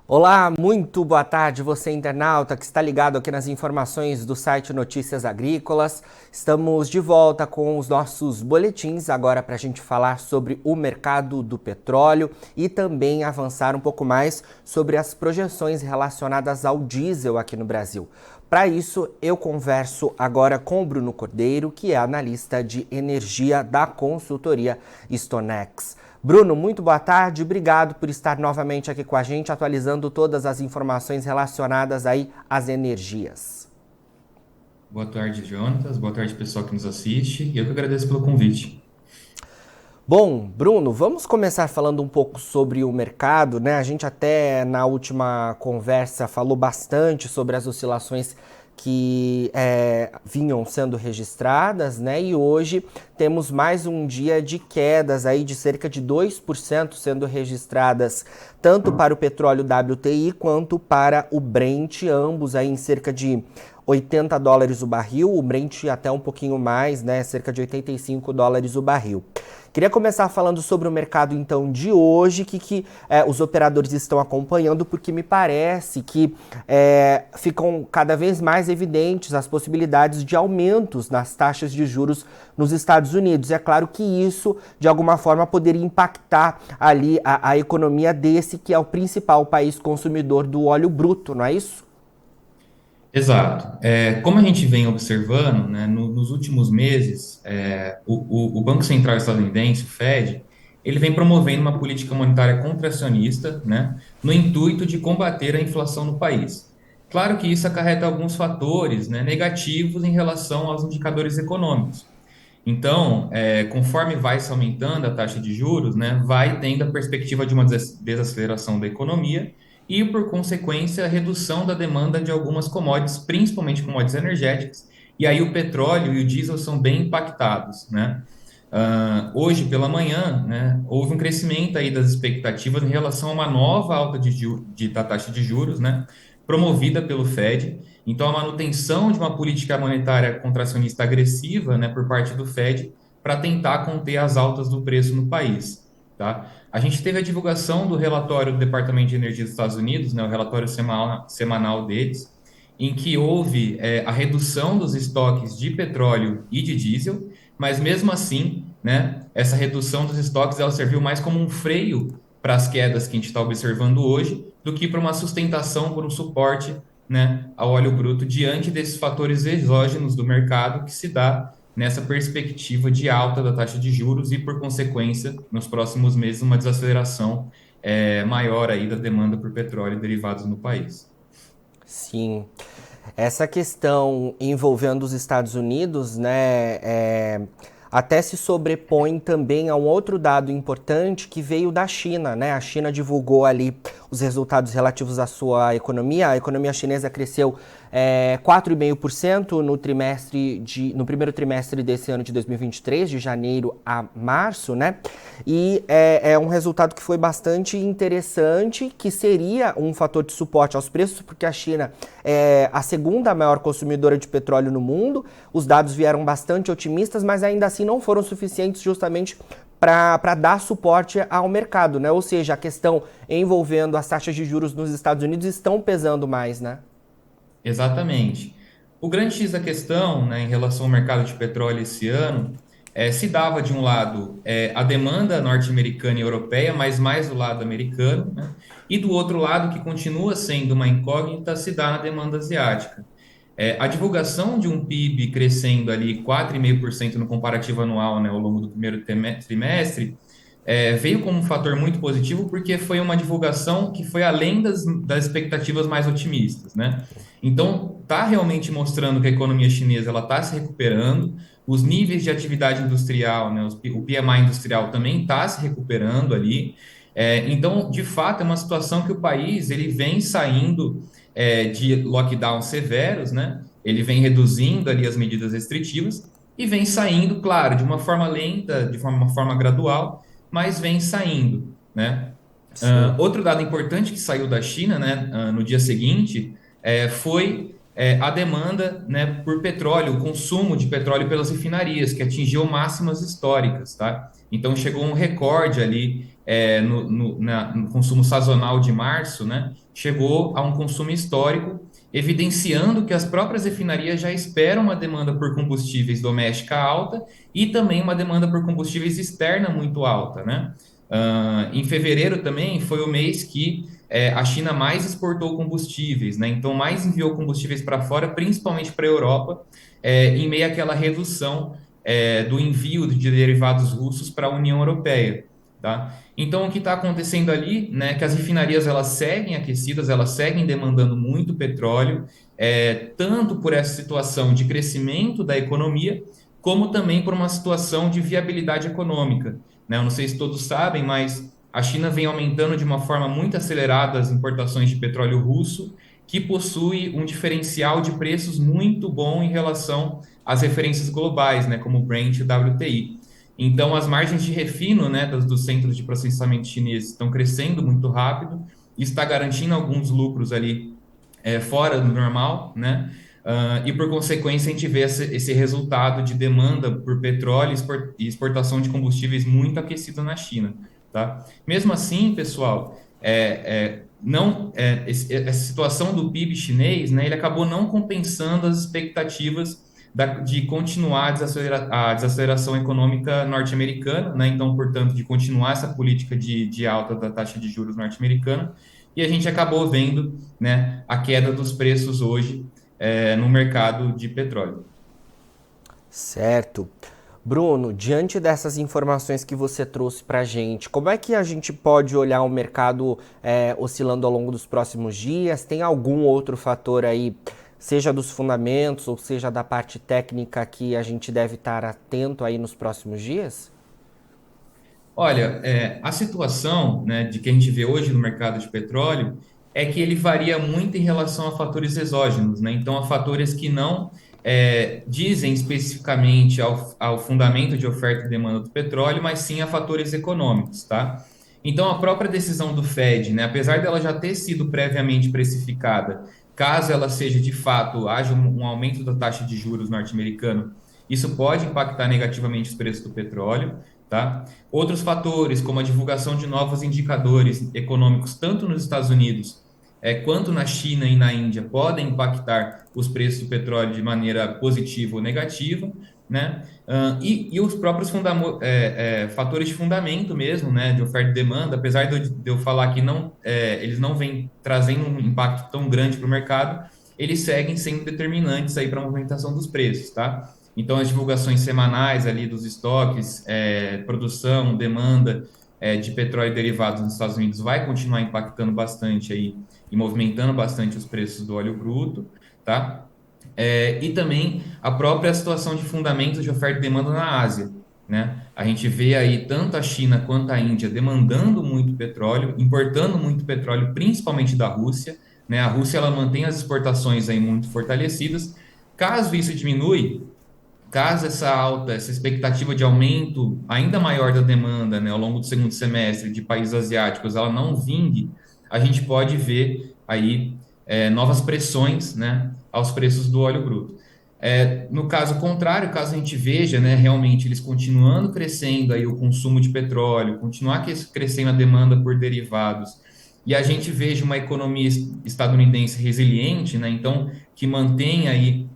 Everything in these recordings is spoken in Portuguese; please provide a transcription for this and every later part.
Olá, muito boa tarde, você internauta que está ligado aqui nas informações do site Notícias Agrícolas. Estamos de volta com os nossos boletins agora para a gente falar sobre o mercado do petróleo e também avançar um pouco mais sobre as projeções relacionadas ao diesel aqui no Brasil. Para isso, eu converso agora com o Bruno Cordeiro, que é analista de energia da consultoria Stonex. Bruno, muito boa tarde, obrigado por estar novamente aqui com a gente, atualizando todas as informações relacionadas aí às energias. Boa tarde, Jonatas. Boa tarde, pessoal que nos assiste. E eu que agradeço pelo convite. Bom, Bruno, vamos começar falando um pouco sobre o mercado, né? A gente até na última conversa falou bastante sobre as oscilações que vinham sendo registradas, né? E hoje temos mais um dia de quedas aí de cerca de 2% sendo registradas tanto para o petróleo WTI quanto para o Brent, ambos aí em cerca de US$ 80 o barril, o Brent até um pouquinho mais, né? Cerca de US$ 85 o barril. Queria começar falando sobre o mercado, então, de hoje, que os operadores estão acompanhando, porque me parece que ficam cada vez mais evidentes as possibilidades de aumentos nas taxas de juros nos Estados Unidos. É claro que isso, de alguma forma, poderia impactar ali a economia desse, que é o principal país consumidor do óleo bruto, não é isso? Exato. Como a gente vem observando, né, nos últimos meses, o Banco Central estadunidense, o Fed, ele vem promovendo uma política monetária contracionista, né, no intuito de combater a inflação no país. Claro que isso acarreta alguns fatores, né, negativos em relação aos indicadores econômicos. Então, conforme vai se aumentando a taxa de juros, né, vai tendo a perspectiva de uma desaceleração da economia e, por consequência, a redução da demanda de algumas commodities, principalmente commodities energéticas. E aí o petróleo e o diesel são bem impactados, né? Hoje pela manhã, né, houve um crescimento aí das expectativas em relação a uma nova alta da taxa de juros, né, promovida pelo Fed. Então, a manutenção de uma política monetária contracionista agressiva, né, por parte do Fed para tentar conter as altas do preço no país. Tá? A gente teve a divulgação do relatório do Departamento de Energia dos Estados Unidos, né, o relatório semanal deles, em que houve a redução dos estoques de petróleo e de diesel, mas mesmo assim, né, essa redução dos estoques ela serviu mais como um freio para as quedas que a gente está observando hoje, do que para uma sustentação, por um suporte, né, ao óleo bruto diante desses fatores exógenos do mercado que se dá nessa perspectiva de alta da taxa de juros e, por consequência, nos próximos meses, uma desaceleração maior aí da demanda por petróleo e derivados no país. Sim. Essa questão envolvendo os Estados Unidos, né, até se sobrepõe também a um outro dado importante que veio da China, né? A China divulgou ali os resultados relativos à sua economia. A economia chinesa cresceu 4,5% no primeiro trimestre desse ano de 2023, de janeiro a março, né? E é um resultado que foi bastante interessante, que seria um fator de suporte aos preços, porque a China é a segunda maior consumidora de petróleo no mundo. Os dados vieram bastante otimistas, mas ainda assim não foram suficientes justamente para dar suporte ao mercado, né? Ou seja, a questão envolvendo as taxas de juros nos Estados Unidos estão pesando mais, né? Exatamente. O grande X da questão, né, em relação ao mercado de petróleo esse ano, se dava de um lado a demanda norte-americana e europeia, mas mais do lado americano, né, e do outro lado, que continua sendo uma incógnita, se dá na demanda asiática. A divulgação de um PIB crescendo ali 4,5% no comparativo anual, né, ao longo do primeiro trimestre, veio como um fator muito positivo porque foi uma divulgação que foi além das expectativas mais otimistas, né? Então, está realmente mostrando que a economia chinesa ela está se recuperando, os níveis de atividade industrial, né, o PMI industrial também está se recuperando ali. Então, de fato, é uma situação que o país ele vem saindo de lockdowns severos, né? Ele vem reduzindo ali as medidas restritivas e vem saindo, claro, de uma forma lenta, uma forma gradual, mas vem saindo, né? Sim. Outro dado importante que saiu da China, né, no dia seguinte, foi a demanda, né, por petróleo, o consumo de petróleo pelas refinarias, que atingiu máximas históricas, tá? Então chegou um recorde ali no consumo sazonal de março, né? chegou a um consumo histórico, evidenciando que as próprias refinarias já esperam uma demanda por combustíveis doméstica alta e também uma demanda por combustíveis externa muito alta, né? Em fevereiro também foi o mês que a China mais exportou combustíveis, né? Então mais enviou combustíveis para fora, principalmente para a Europa, em meio àquela redução do envio de derivados russos para a União Europeia, tá? Então o que está acontecendo ali, né? Que as refinarias elas seguem aquecidas, elas seguem demandando muito petróleo, tanto por essa situação de crescimento da economia, como também por uma situação de viabilidade econômica, né? Eu não sei se todos sabem, mas a China vem aumentando de uma forma muito acelerada as importações de petróleo russo, que possui um diferencial de preços muito bom em relação às referências globais, né, como o Brent e o WTI. Então, as margens de refino, né, dos centros de processamento chineses estão crescendo muito rápido, isso está garantindo alguns lucros ali fora do normal, né? E por consequência a gente vê esse resultado de demanda por petróleo e exportação de combustíveis muito aquecido na China, tá? Mesmo assim, pessoal, não essa situação do PIB chinês, né? Ele acabou não compensando as expectativas de continuar a desaceleração econômica norte-americana, né? Então, portanto, de continuar essa política de alta da taxa de juros norte-americana, e a gente acabou vendo, né, a queda dos preços hoje no mercado de petróleo. Certo. Bruno, diante dessas informações que você trouxe para a gente, como é que a gente pode olhar o mercado oscilando ao longo dos próximos dias? Tem algum outro fator aí, seja dos fundamentos ou seja da parte técnica, que a gente deve estar atento aí nos próximos dias? Olha, a situação, né, de que a gente vê hoje no mercado de petróleo é que ele varia muito em relação a fatores exógenos, né? Então, a fatores que não dizem especificamente ao fundamento de oferta e demanda do petróleo, mas sim a fatores econômicos, tá? Então, a própria decisão do Fed, né, apesar dela já ter sido previamente precificada, caso ela seja de fato, haja um aumento da taxa de juros norte-americano, isso pode impactar negativamente os preços do petróleo, tá? Outros fatores, como a divulgação de novos indicadores econômicos, tanto nos Estados Unidos quanto na China e na Índia, podem impactar os preços do petróleo de maneira positiva ou negativa, né? E os próprios fatores de fundamento mesmo, né, de oferta e demanda, apesar de eu falar que não, eles não vêm trazendo um impacto tão grande para o mercado, eles seguem sendo determinantes aí para a movimentação dos preços, tá? Então, as divulgações semanais ali dos estoques, produção, demanda de petróleo e derivados nos Estados Unidos vai continuar impactando bastante aí e movimentando bastante os preços do óleo bruto, tá? E também a própria situação de fundamentos de oferta e demanda na Ásia, né? A gente vê aí tanto a China quanto a Índia demandando muito petróleo, importando muito petróleo, principalmente da Rússia, né? A Rússia ela mantém as exportações aí muito fortalecidas. Caso isso diminui, caso essa expectativa de aumento ainda maior da demanda, né, ao longo do segundo semestre de países asiáticos, ela não vingue, a gente pode ver aí novas pressões, né, aos preços do óleo bruto. No caso contrário, caso a gente veja, né, realmente eles continuando crescendo aí o consumo de petróleo, continuar crescendo a demanda por derivados, e a gente veja uma economia estadunidense resiliente, né, então que mantém aí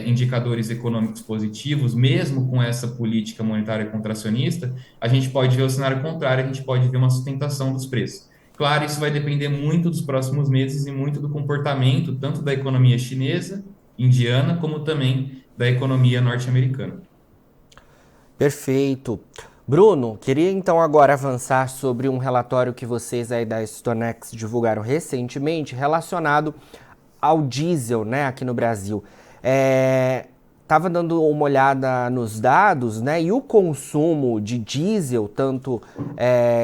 indicadores econômicos positivos, mesmo com essa política monetária contracionista, a gente pode ver o cenário contrário, a gente pode ver uma sustentação dos preços. Claro, isso vai depender muito dos próximos meses e muito do comportamento tanto da economia chinesa, indiana, como também da economia norte-americana. Perfeito. Bruno, queria então agora avançar sobre um relatório que vocês aí da Stonex divulgaram recentemente relacionado ao diesel, né, aqui no Brasil. Tava dando uma olhada nos dados, né, e o consumo de diesel, tanto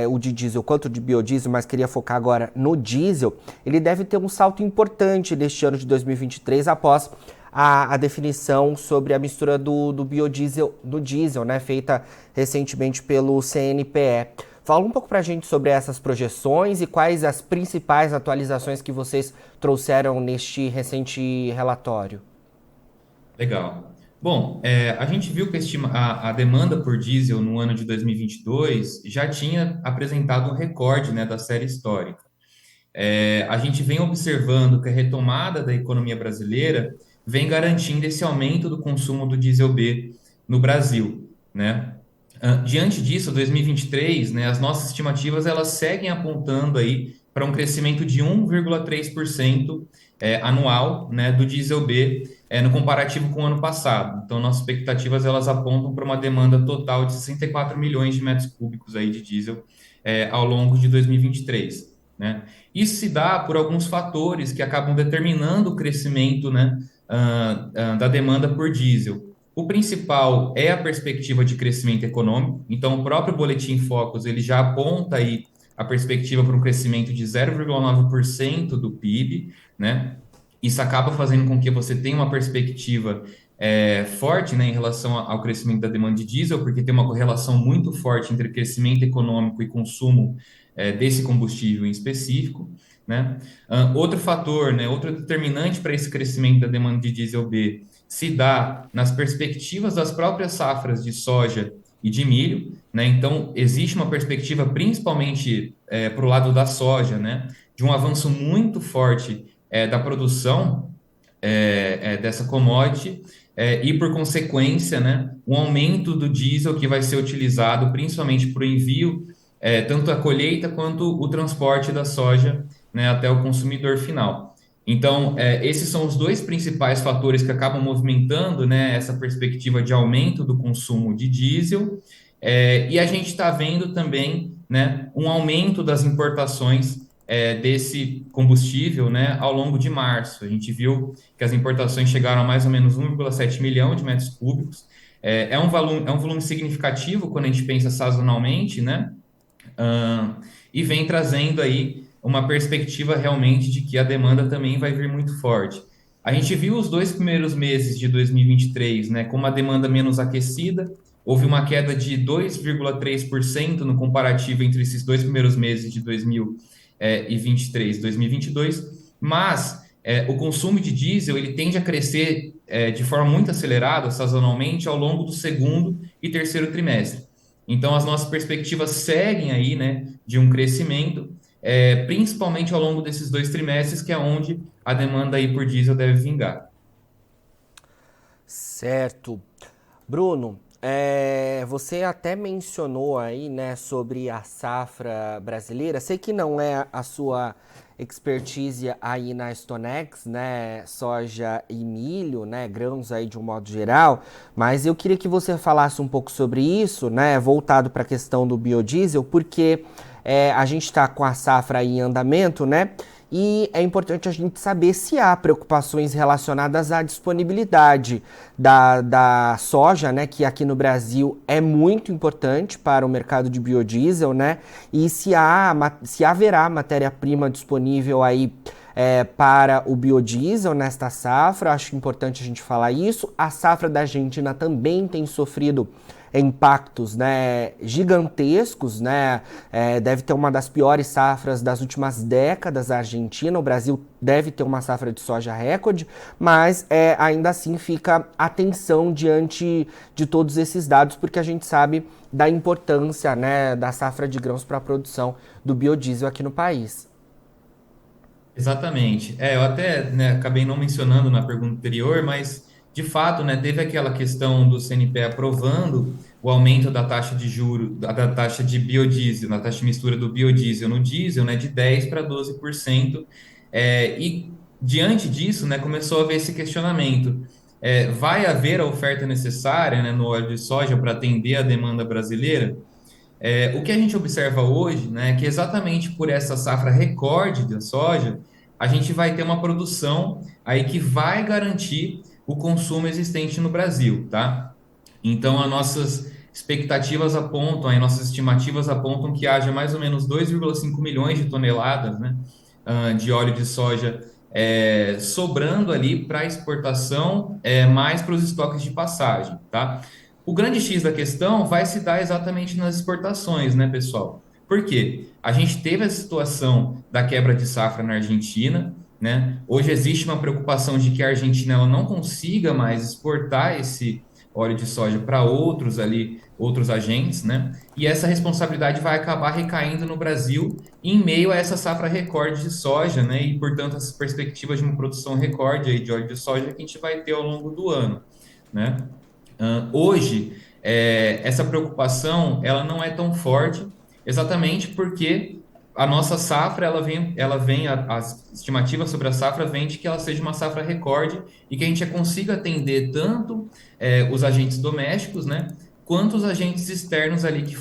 o de diesel quanto o de biodiesel, mas queria focar agora no diesel, ele deve ter um salto importante neste ano de 2023 após a definição sobre a mistura do biodiesel do diesel, né, feita recentemente pelo CNPE. Fala um pouco para a gente sobre essas projeções e quais as principais atualizações que vocês trouxeram neste recente relatório. Legal. Bom, a gente viu que a demanda por diesel no ano de 2022 já tinha apresentado um recorde, né, da série histórica. a gente vem observando que a retomada da economia brasileira vem garantindo esse aumento do consumo do diesel B no Brasil, né? Diante disso, 2023, né, as nossas estimativas elas seguem apontando aí para um crescimento de 1,3% anual, né, do diesel B no comparativo com o ano passado. Então, nossas expectativas elas apontam para uma demanda total de 64 milhões de metros cúbicos aí de diesel ao longo de 2023, né? Isso se dá por alguns fatores que acabam determinando o crescimento, né, da demanda por diesel. O principal é a perspectiva de crescimento econômico. Então, o próprio Boletim Focus ele já aponta aí a perspectiva para um crescimento de 0,9% do PIB, né? Isso acaba fazendo com que você tenha uma perspectiva forte, né, em relação ao crescimento da demanda de diesel, porque tem uma correlação muito forte entre crescimento econômico e consumo desse combustível em específico, né? Outro fator, né, outro determinante para esse crescimento da demanda de diesel B se dá nas perspectivas das próprias safras de soja e de milho, né? Então, existe uma perspectiva, principalmente para o lado da soja, né, de um avanço muito forte da produção dessa commodity e, por consequência, né, um aumento do diesel que vai ser utilizado principalmente para o envio, tanto a colheita quanto o transporte da soja, né, até o consumidor final. Então, esses são os dois principais fatores que acabam movimentando, né, essa perspectiva de aumento do consumo de diesel, e a gente está vendo também, né, um aumento das importações desse combustível, né, ao longo de março. A gente viu que as importações chegaram a mais ou menos 1,7 milhão de metros cúbicos. É um volume significativo quando a gente pensa sazonalmente, né? E vem trazendo aí uma perspectiva realmente de que a demanda também vai vir muito forte. A gente viu os dois primeiros meses de 2023, né, com uma demanda menos aquecida, houve uma queda de 2,3% no comparativo entre esses dois primeiros meses de 2023 e 2022, mas o consumo de diesel ele tende a crescer de forma muito acelerada, sazonalmente, ao longo do segundo e terceiro trimestre. Então, as nossas perspectivas seguem aí, né, de um crescimento, principalmente ao longo desses dois trimestres, que é onde a demanda aí por diesel deve vingar. Certo. Bruno, você até mencionou aí, né, sobre a safra brasileira. Sei que não é a sua expertise aí na Stonex, né, soja e milho, né, grãos aí de um modo geral, mas eu queria que você falasse um pouco sobre isso, né, voltado para a questão do biodiesel, porque a gente está com a safra aí em andamento, né, e é importante a gente saber se há preocupações relacionadas à disponibilidade da soja, né, que aqui no Brasil é muito importante para o mercado de biodiesel, né, e se haverá matéria-prima disponível aí para o biodiesel nesta safra. Acho importante a gente falar isso. A safra da Argentina também tem sofrido impactos, né, gigantescos, né? Deve ter uma das piores safras das últimas décadas a Argentina. O Brasil deve ter uma safra de soja recorde, mas ainda assim fica atenção diante de todos esses dados, porque a gente sabe da importância, né, da safra de grãos para a produção do biodiesel aqui no país. Exatamente. Eu até, né, acabei não mencionando na pergunta anterior, mas de fato, né, teve aquela questão do CNPE aprovando o aumento da taxa de juro, da taxa de biodiesel, na taxa de mistura do biodiesel no diesel, né, de 10 para 12%. E diante disso, né, começou a haver esse questionamento. Vai haver a oferta necessária, né, no óleo de soja para atender a demanda brasileira? O que a gente observa hoje, né, é que exatamente por essa safra recorde da soja, a gente vai ter uma produção aí que vai garantir o consumo existente no Brasil, tá? Então, as nossas expectativas apontam, as nossas estimativas apontam que haja mais ou menos 2,5 milhões de toneladas, né, de óleo de soja sobrando ali para exportação, mais para os estoques de passagem, tá? O grande X da questão vai se dar exatamente nas exportações, né, pessoal? Por quê? A gente teve a situação da quebra de safra na Argentina, né? Hoje existe uma preocupação de que a Argentina ela não consiga mais exportar esse óleo de soja para outros agentes, né? E essa responsabilidade vai acabar recaindo no Brasil em meio a essa safra recorde de soja, né? E, portanto, essas perspectivas de uma produção recorde aí de óleo de soja que a gente vai ter ao longo do ano, né? Hoje, essa preocupação ela não é tão forte, exatamente porque a nossa safra as estimativas sobre a safra vêm de que ela seja uma safra recorde e que a gente consiga atender tanto os agentes domésticos, né, quanto os agentes externos ali que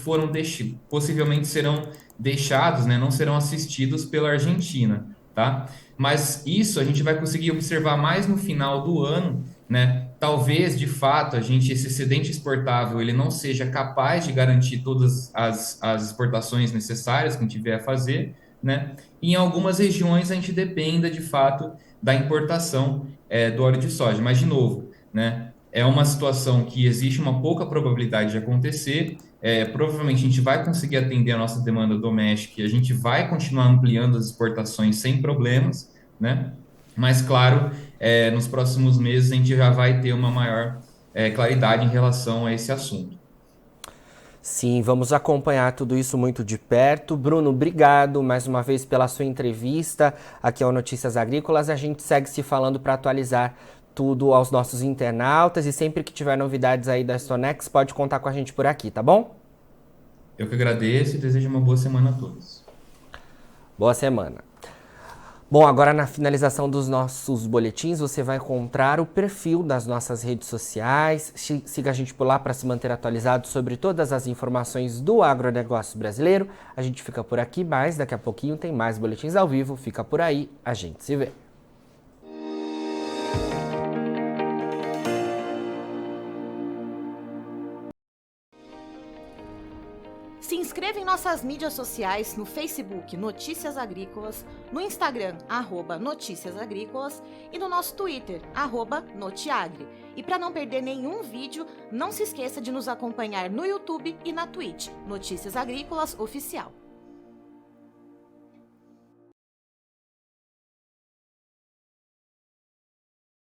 possivelmente serão deixados, né, não serão assistidos pela Argentina, tá? Mas isso a gente vai conseguir observar mais no final do ano, né? Talvez, de fato, esse excedente exportável ele não seja capaz de garantir todas as exportações necessárias que a gente vier a fazer, né? E em algumas regiões a gente dependa, de fato, da importação do óleo de soja. Mas, de novo, né? É uma situação que existe uma pouca probabilidade de acontecer. Provavelmente a gente vai conseguir atender a nossa demanda doméstica e a gente vai continuar ampliando as exportações sem problemas, né? Mas, claro, nos próximos meses a gente já vai ter uma maior claridade em relação a esse assunto. Sim, vamos acompanhar tudo isso muito de perto. Bruno, obrigado mais uma vez pela sua entrevista aqui ao Notícias Agrícolas. A gente segue se falando para atualizar tudo aos nossos internautas e sempre que tiver novidades aí da Stonex, pode contar com a gente por aqui, tá bom? Eu que agradeço e desejo uma boa semana a todos. Boa semana. Bom, agora na finalização dos nossos boletins, você vai encontrar o perfil das nossas redes sociais. Siga a gente por lá para se manter atualizado sobre todas as informações do agronegócio brasileiro. A gente fica por aqui, mas daqui a pouquinho tem mais boletins ao vivo. Fica por aí, a gente se vê. Se inscreva em nossas mídias sociais no Facebook Notícias Agrícolas, no Instagram @Notícias Agrícolas e no nosso Twitter @Notiagre. E para não perder nenhum vídeo, não se esqueça de nos acompanhar no YouTube e na Twitch, Notícias Agrícolas Oficial.